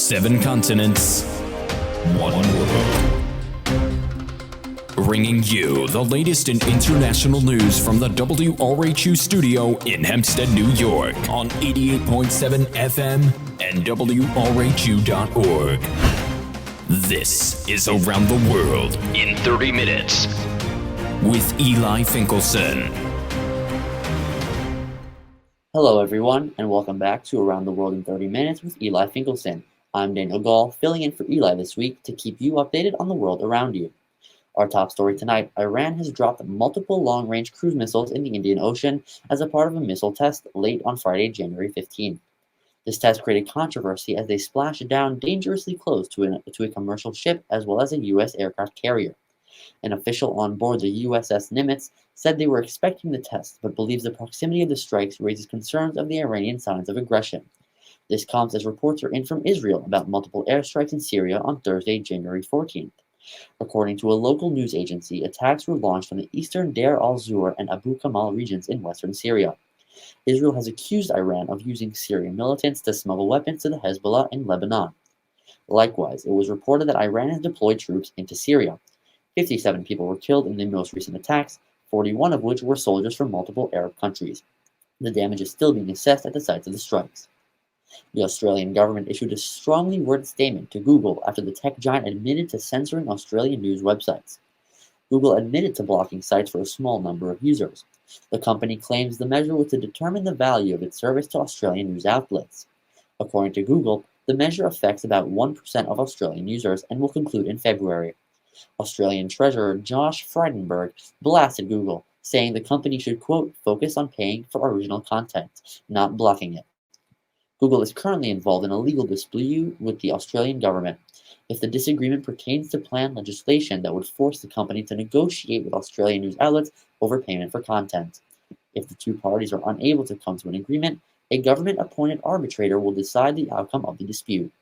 7 continents, 1 world. Bringing you the latest in international news from the WRHU studio in Hempstead, New York on 88.7 FM and WRHU.org. This is Around the World in 30 minutes with Eli Finkelson. Hello everyone, and welcome back to Around the World in 30 Minutes with Eli Finkelson. I'm Daniel Gall, filling in for Eli this week to keep you updated on the world around you. Our top story tonight, Iran has dropped multiple long-range cruise missiles in the Indian Ocean as a part of a missile test late on Friday, January 15. This test created controversy as they splashed down dangerously close to a commercial ship as well as a U.S. aircraft carrier. An official on board the USS Nimitz said they were expecting the test, but believes the proximity of the strikes raises concerns of the Iranian signs of aggression. This comes as reports are in from Israel about multiple airstrikes in Syria on Thursday, January 14th. According to a local news agency, attacks were launched from the eastern Deir al-Zur and Abu Kamal regions in western Syria. Israel has accused Iran of using Syrian militants to smuggle weapons to the Hezbollah in Lebanon. Likewise, it was reported that Iran has deployed troops into Syria. 57 people were killed in the most recent attacks, 41 of which were soldiers from multiple Arab countries. The damage is still being assessed at the sites of the strikes. The Australian government issued a strongly worded statement to Google after the tech giant admitted to censoring Australian news websites. Google admitted to blocking sites for a small number of users. The company claims the measure was to determine the value of its service to Australian news outlets. According to Google, the measure affects about 1% of Australian users and will conclude in February. Australian Treasurer Josh Frydenberg blasted Google, saying the company should, quote, focus on paying for original content, not blocking it. Google is currently involved in a legal dispute with the Australian government. If the disagreement pertains to planned legislation that would force the company to negotiate with Australian news outlets over payment for content. If the two parties are unable to come to an agreement, a government-appointed arbitrator will decide the outcome of the dispute.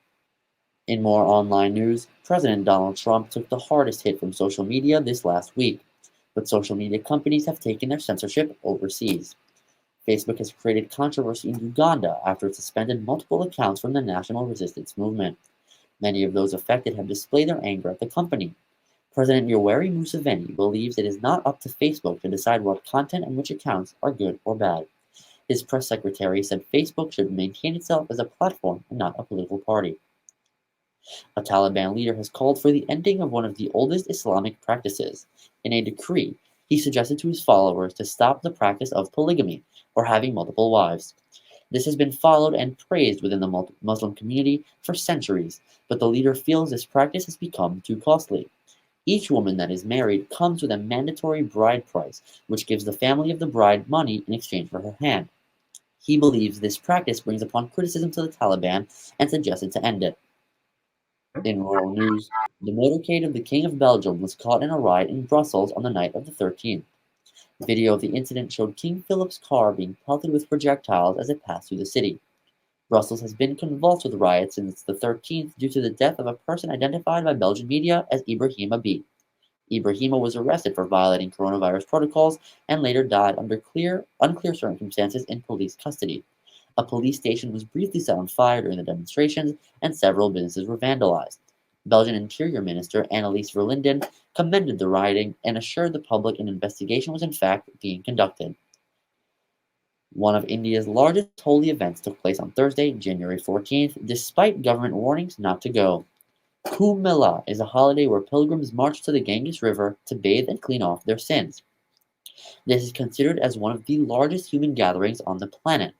In more online news, President Donald Trump took the hardest hit from social media this last week, but social media companies have taken their censorship overseas. Facebook has created controversy in Uganda after it suspended multiple accounts from the national resistance movement. Many of those affected have displayed their anger at the company. President Yoweri Museveni believes it is not up to Facebook to decide what content and which accounts are good or bad. His press secretary said Facebook should maintain itself as a platform and not a political party. A Taliban leader has called for the ending of one of the oldest Islamic practices. In a decree, he suggested to his followers to stop the practice of polygamy, or having multiple wives. This has been followed and praised within the Muslim community for centuries, but the leader feels this practice has become too costly. Each woman that is married comes with a mandatory bride price, which gives the family of the bride money in exchange for her hand. He believes this practice brings upon criticism to the Taliban and suggested to end it. In rural news, the motorcade of the King of Belgium was caught in a riot in Brussels on the night of the 13th. Video of the incident showed King Philip's car being pelted with projectiles as it passed through the city. Brussels has been convulsed with riots since the 13th due to the death of a person identified by Belgian media as Ibrahima B. Ibrahima was arrested for violating coronavirus protocols and later died under unclear circumstances in police custody. A police station was briefly set on fire during the demonstrations, and several businesses were vandalized. Belgian Interior Minister Annelies Verlinden commended the rioting and assured the public an investigation was in fact being conducted. One of India's largest holy events took place on Thursday, January 14th, despite government warnings not to go. Kumbh Mela is a holiday where pilgrims march to the Ganges River to bathe and clean off their sins. This is considered as one of the largest human gatherings on the planet.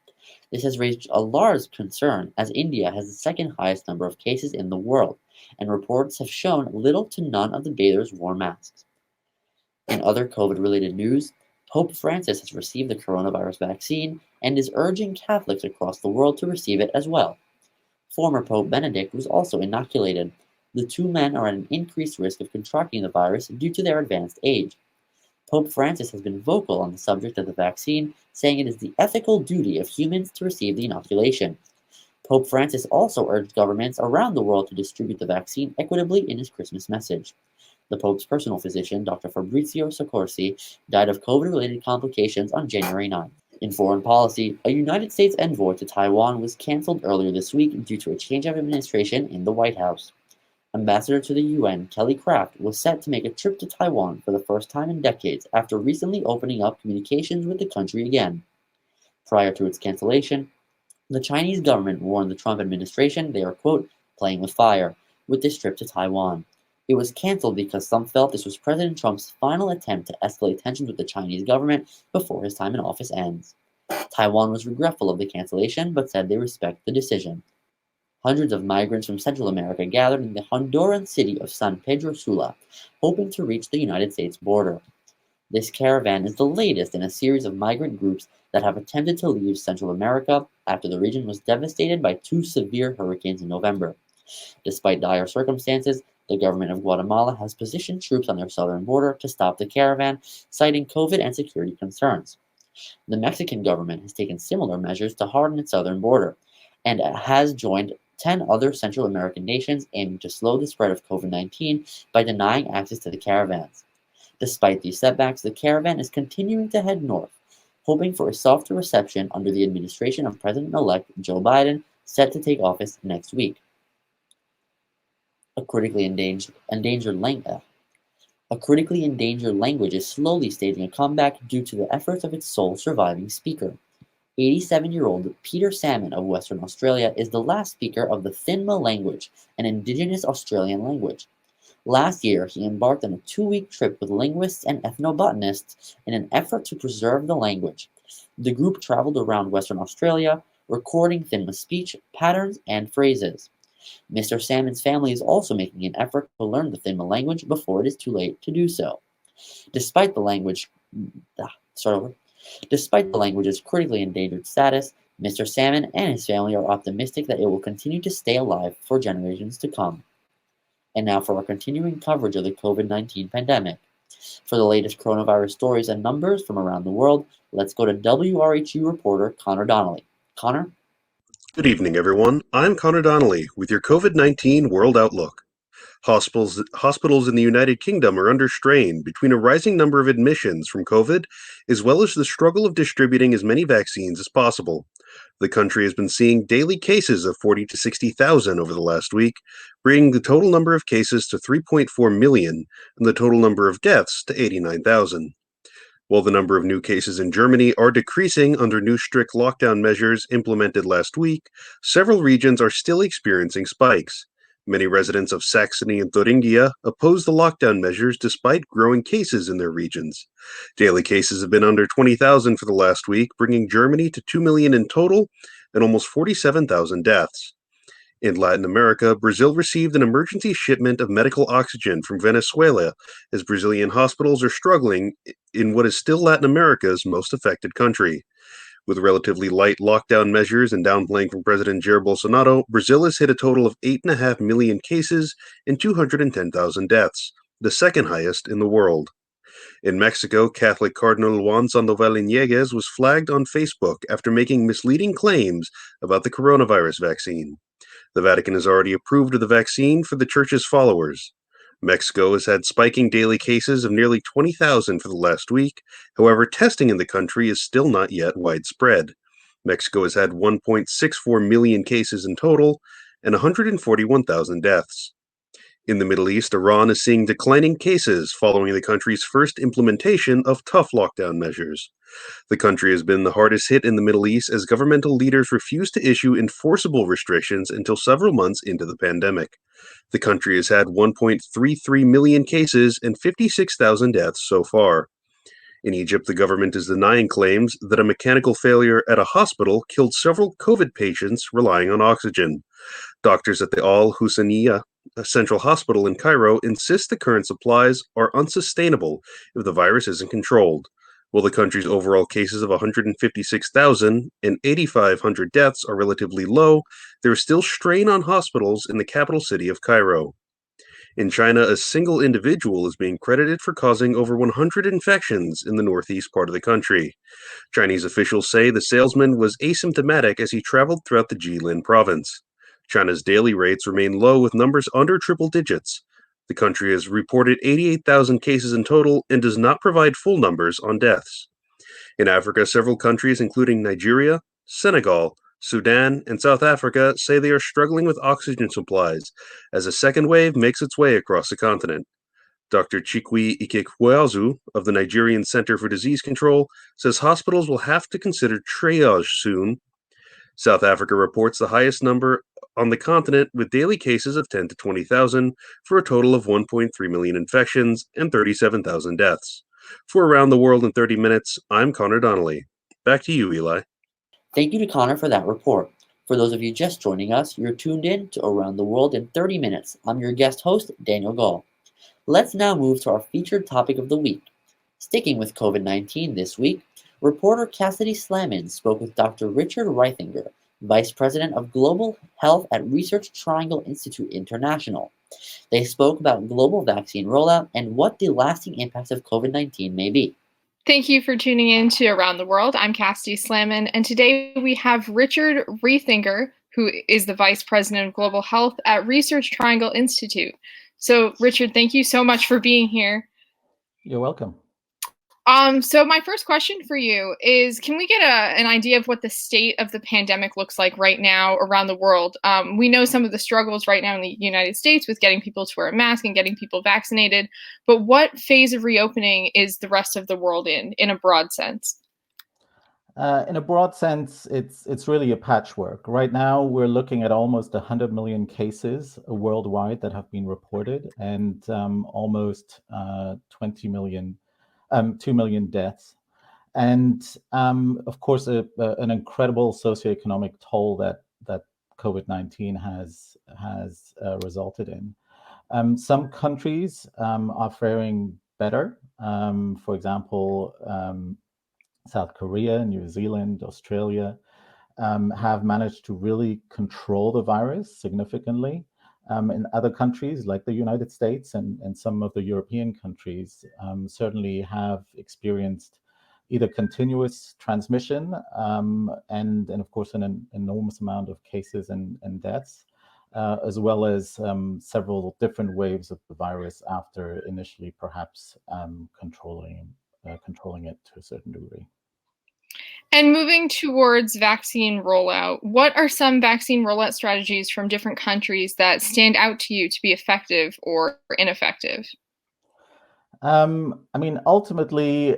This has raised a large concern as India has the second highest number of cases in the world, and reports have shown little to none of the bathers wore masks. In other COVID-related news, Pope Francis has received the coronavirus vaccine and is urging Catholics across the world to receive it as well. Former Pope Benedict was also inoculated. The two men are at an increased risk of contracting the virus due to their advanced age. Pope Francis has been vocal on the subject of the vaccine, saying it is the ethical duty of humans to receive the inoculation. Pope Francis also urged governments around the world to distribute the vaccine equitably in his Christmas message. The Pope's personal physician, Dr. Fabrizio Soccorsi, died of COVID-related complications on January 9. In foreign policy, a United States envoy to Taiwan was canceled earlier this week due to a change of administration in the White House. Ambassador to the UN, Kelly Craft, was set to make a trip to Taiwan for the first time in decades after recently opening up communications with the country again. Prior to its cancellation, the Chinese government warned the Trump administration they are, quote, playing with fire with this trip to Taiwan. It was canceled because some felt this was President Trump's final attempt to escalate tensions with the Chinese government before his time in office ends. Taiwan was regretful of the cancellation but said they respect the decision. Hundreds of migrants from Central America gathered in the Honduran city of San Pedro Sula, hoping to reach the United States border. This caravan is the latest in a series of migrant groups that have attempted to leave Central America after the region was devastated by two severe hurricanes in November. Despite dire circumstances, the government of Guatemala has positioned troops on their southern border to stop the caravan, citing COVID and security concerns. The Mexican government has taken similar measures to harden its southern border, and has joined 10 other Central American nations aiming to slow the spread of COVID-19 by denying access to the caravans. Despite these setbacks, the caravan is continuing to head north, hoping for a softer reception under the administration of President-elect Joe Biden, set to take office next week. A critically endangered language is slowly staging a comeback due to the efforts of its sole surviving speaker. 87-year-old Peter Salmon of Western Australia is the last speaker of the Thinma language, an Indigenous Australian language. Last year, he embarked on a 2-week trip with linguists and ethnobotanists in an effort to preserve the language. The group traveled around Western Australia, recording Thinma speech, patterns, and phrases. Mr. Salmon's family is also making an effort to learn the Thinma language before it is too late to do so. Despite the language's critically endangered status, Mr. Salmon and his family are optimistic that it will continue to stay alive for generations to come. And now for our continuing coverage of the COVID-19 pandemic. For the latest coronavirus stories and numbers from around the world, let's go to WRHU reporter Connor Donnelly. Connor? Good evening, everyone. I'm Connor Donnelly with your COVID-19 World Outlook. Hospitals in the United Kingdom are under strain between a rising number of admissions from COVID, as well as the struggle of distributing as many vaccines as possible. The country has been seeing daily cases of 40 to 60,000 over the last week, bringing the total number of cases to 3.4 million and the total number of deaths to 89,000. While the number of new cases in Germany are decreasing under new strict lockdown measures implemented last week, several regions are still experiencing spikes. Many residents of Saxony and Thuringia oppose the lockdown measures despite growing cases in their regions. Daily cases have been under 20,000 for the last week, bringing Germany to 2 million in total and almost 47,000 deaths. In Latin America, Brazil received an emergency shipment of medical oxygen from Venezuela as Brazilian hospitals are struggling in what is still Latin America's most affected country. With relatively light lockdown measures and downplaying from President Jair Bolsonaro, Brazil has hit a total of 8.5 million cases and 210,000 deaths, the second highest in the world. In Mexico, Catholic Cardinal Juan Sandoval Iñiguez was flagged on Facebook after making misleading claims about the coronavirus vaccine. The Vatican has already approved of the vaccine for the Church's followers. Mexico has had spiking daily cases of nearly 20,000 for the last week. However, testing in the country is still not yet widespread. Mexico has had 1.64 million cases in total and 141,000 deaths. In the Middle East, Iran is seeing declining cases following the country's first implementation of tough lockdown measures. The country has been the hardest hit in the Middle East as governmental leaders refuse to issue enforceable restrictions until several months into the pandemic. The country has had 1.33 million cases and 56,000 deaths so far. In Egypt, the government is denying claims that a mechanical failure at a hospital killed several COVID patients relying on oxygen. Doctors at the Al Husseiniya Central Hospital in Cairo insist the current supplies are unsustainable if the virus isn't controlled. While the country's overall cases of 156,000 and 8,500 deaths are relatively low, there is still strain on hospitals in the capital city of Cairo. In China, a single individual is being credited for causing over 100 infections in the northeast part of the country. Chinese officials say the salesman was asymptomatic as he traveled throughout the Jilin province. China's daily rates remain low with numbers under triple digits. The country has reported 88,000 cases in total and does not provide full numbers on deaths. In Africa, several countries, including Nigeria, Senegal, Sudan, and South Africa, say they are struggling with oxygen supplies as a second wave makes its way across the continent. Dr. Chikwe Ikekweazu of the Nigerian Center for Disease Control says hospitals will have to consider triage soon. South Africa reports the highest number on the continent with daily cases of 10 to 20,000 for a total of 1.3 million infections and 37,000 deaths. For Around the World in 30 Minutes, I'm Connor Donnelly. Back to you, Eli. Thank you to Connor for that report. For those of you just joining us, you're tuned in to Around the World in 30 Minutes. I'm your guest host, Daniel Gall. Let's now move to our featured topic of the week. Sticking with COVID-19 this week, reporter Cassidy Slamin spoke with Dr. Richard Reithinger, Vice President of Global Health at Research Triangle Institute International. They spoke about global vaccine rollout and what the lasting impacts of COVID-19 may be. Thank you for tuning in to Around the World. I'm Cassidy Slamin, and today we have Richard Reithinger, who is the Vice President of Global Health at Research Triangle Institute. So, Richard, thank you so much for being here. You're welcome. So my first question for you is, can we get an idea of what the state of the pandemic looks like right now around the world? We know some of the struggles right now in the United States with getting people to wear a mask and getting people vaccinated, but what phase of reopening is the rest of the world in a broad sense? In a broad sense, it's really a patchwork. Right now, we're looking at almost 100 million cases worldwide that have been reported, and almost 2 million deaths. And of course, an incredible socioeconomic toll that COVID-19 has resulted in. Some countries are faring better. For example, South Korea, New Zealand, Australia have managed to really control the virus significantly. In other countries like the United States and some of the European countries certainly have experienced either continuous transmission and of course an enormous amount of cases and deaths, as well as several different waves of the virus after initially perhaps controlling it to a certain degree. And moving towards vaccine rollout, what are some vaccine rollout strategies from different countries that stand out to you to be effective or ineffective? Ultimately,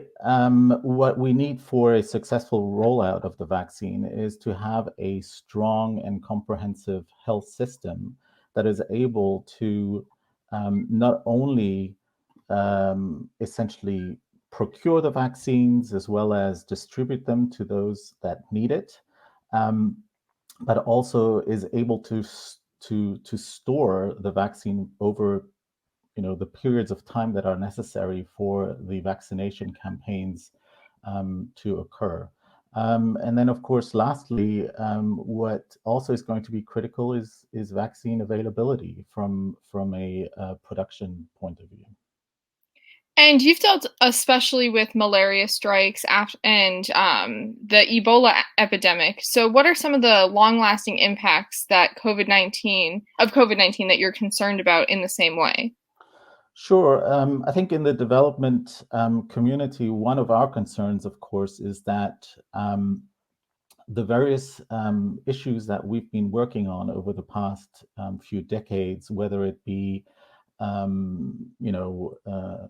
what we need for a successful rollout of the vaccine is to have a strong and comprehensive health system that is able to not only essentially procure the vaccines as well as distribute them to those that need it, but also is able to store the vaccine over the periods of time that are necessary for the vaccination campaigns to occur. And then, of course, lastly, what also is going to be critical is vaccine availability from a production point of view. And you've dealt especially with malaria strikes and the Ebola epidemic. So what are some of the long-lasting impacts that COVID-19 that you're concerned about in the same way? Sure. I think in the development community, one of our concerns, of course, is that the various issues that we've been working on over the past few decades, whether it be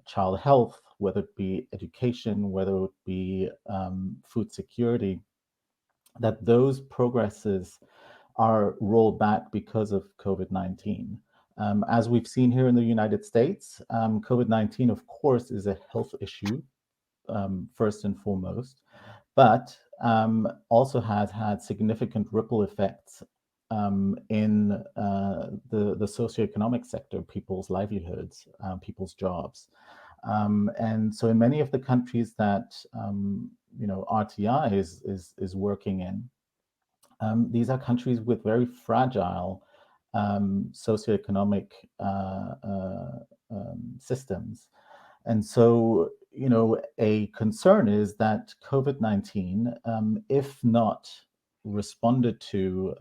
child health, whether it be education, whether it be food security, that those progresses are rolled back because of COVID-19. As we've seen here in the United States, COVID-19, of course, is a health issue, first and foremost, but also has had significant ripple effects in the socioeconomic sector, people's livelihoods, people's jobs. And so in many of the countries that RTI is working in, these are countries with very fragile socioeconomic systems. And so, a concern is that COVID-19, if not responded to,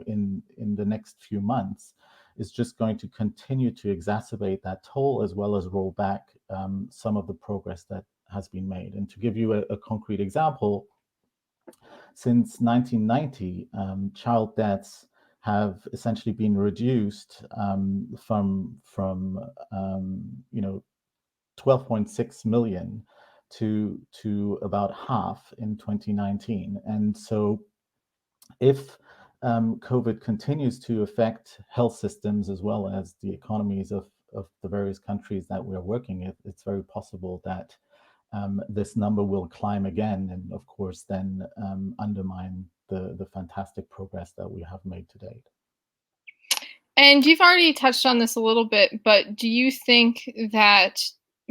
in the next few months, is just going to continue to exacerbate that toll as well as roll back some of the progress made. And to give you a concrete example, since 1990, child deaths have essentially been reduced from 12.6 million to about half in 2019. And so if COVID continues to affect health systems as well as the economies of the various countries that we're working in, it's very possible that this number will climb again, and of course then undermine the fantastic progress that we have made to date. And you've already touched on this a little bit, but do you think that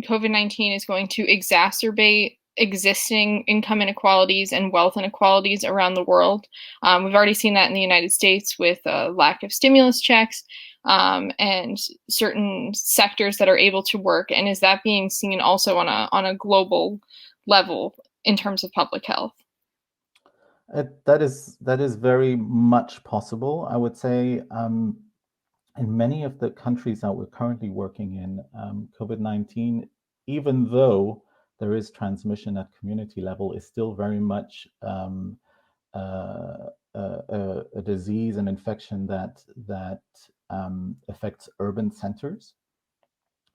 COVID-19 is going to exacerbate existing income inequalities and wealth inequalities around the world? We've already seen that in the United States with a lack of stimulus checks and certain sectors that are able to work. And is that being seen also on a global level in terms of public health? That is very much possible, I would say. In many of the countries that we're currently working in, COVID-19, even though there is transmission at community level, is still very much a disease, an infection that affects urban centers.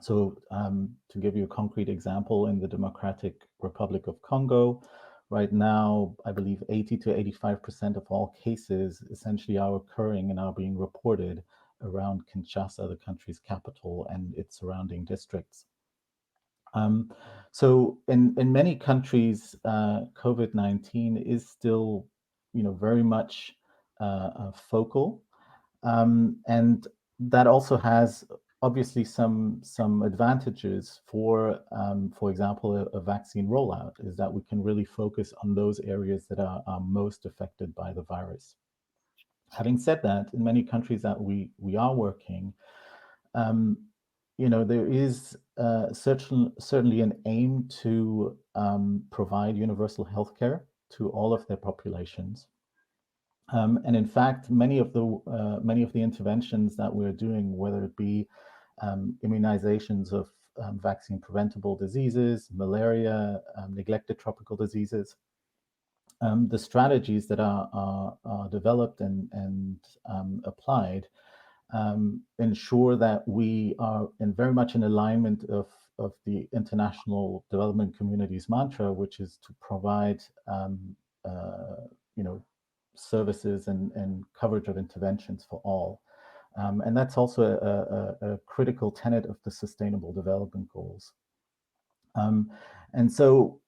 So to give you a concrete example, in the Democratic Republic of Congo, right now, I believe 80 to 85% of all cases essentially are occurring and are being reported around Kinshasa, the country's capital, and its surrounding districts. So in many countries, COVID-19 is still, very much focal, and that also has obviously some advantages for example, a vaccine rollout, is that we can really focus on those areas that are most affected by the virus. Having said that, in many countries that we are working, there is certainly an aim to provide universal healthcare to all of their populations. And in fact, many of the interventions that we're doing, whether it be immunizations of vaccine preventable diseases, malaria, neglected tropical diseases, the strategies that are developed and applied ensure that we are very much in alignment of the international development community's mantra, which is to provide services and coverage of interventions for all. And that's also a critical tenet of the Sustainable Development Goals. And so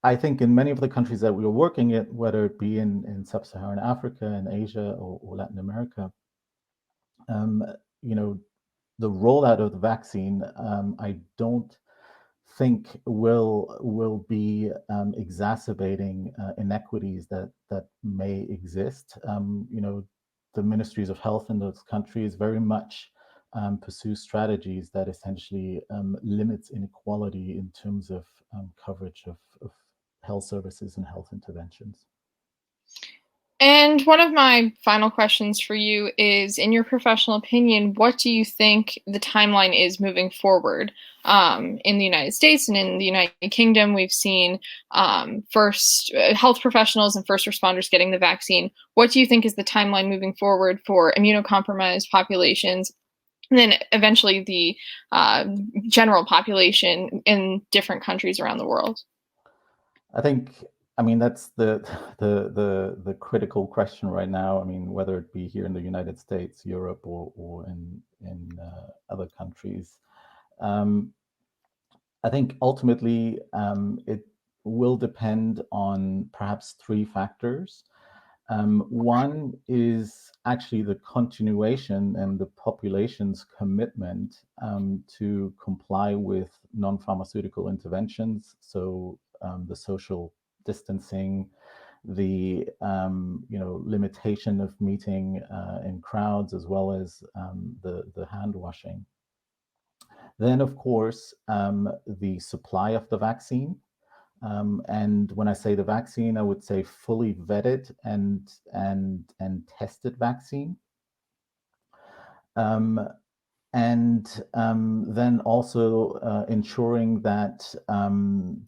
I think in many of the countries that we are working in, whether it be in sub-Saharan Africa, in Asia, or Latin America, the rollout of the vaccine, I don't think will be exacerbating inequities that may exist. The ministries of health in those countries very much pursue strategies that essentially limits inequality in terms of coverage of health services and health interventions. And one of my final questions for you is, in your professional opinion, what do you think the timeline is moving forward? In the United States and in the United Kingdom, we've seen first health professionals and first responders getting the vaccine. What do you think is the timeline moving forward for immunocompromised populations, and then eventually the general population in different countries around the world? I mean, that's the critical question right now. I mean, whether it be here in the United States, Europe, or in other countries. I think ultimately it will depend on perhaps three factors. One is actually the continuation and the population's commitment to comply with non-pharmaceutical interventions. So the social distancing, the limitation of meeting in crowds, as well as the hand washing. Then, of course, the supply of the vaccine. And when I say the vaccine, I would say fully vetted and tested vaccine. and then also ensuring that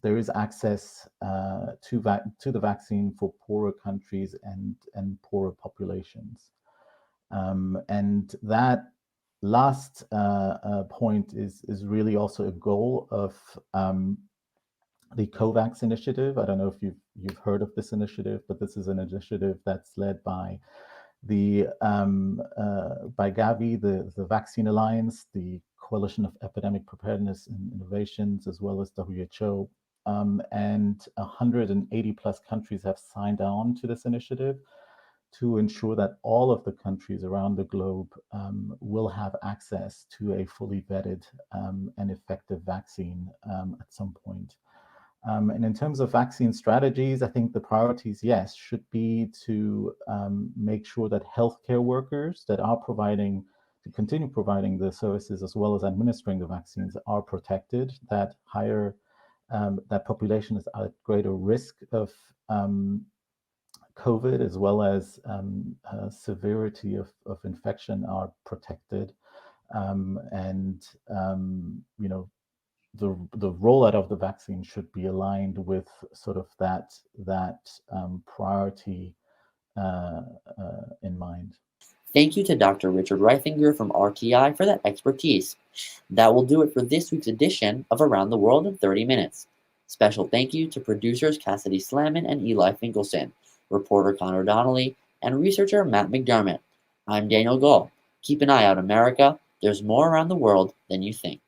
there is access to the vaccine for poorer countries and poorer populations. And that last point is really also a goal of the COVAX initiative. I don't know if you've heard of this initiative, but this is an initiative that's led by the by Gavi, the Vaccine Alliance, the Coalition of Epidemic Preparedness and Innovations, as well as WHO. And 180 plus countries have signed on to this initiative to ensure that all of the countries around the globe will have access to a fully vetted and effective vaccine at some point. And in terms of vaccine strategies, I think the priorities, yes, should be to make sure that healthcare workers that are to continue providing the services as well as administering the vaccines are protected, that that population is at greater risk of COVID as well as severity of infection are protected. And, the rollout of the vaccine should be aligned with sort of that priority in mind. Thank you to Dr. Richard Reithinger from RTI for that expertise. That will do it for this week's edition of Around the World in 30 Minutes. Special thank you to producers Cassidy Slamin and Eli Finkelson, reporter Connor Donnelly, and researcher Matt McDermott. I'm Daniel Gall. Keep an eye out, America. There's more around the world than you think.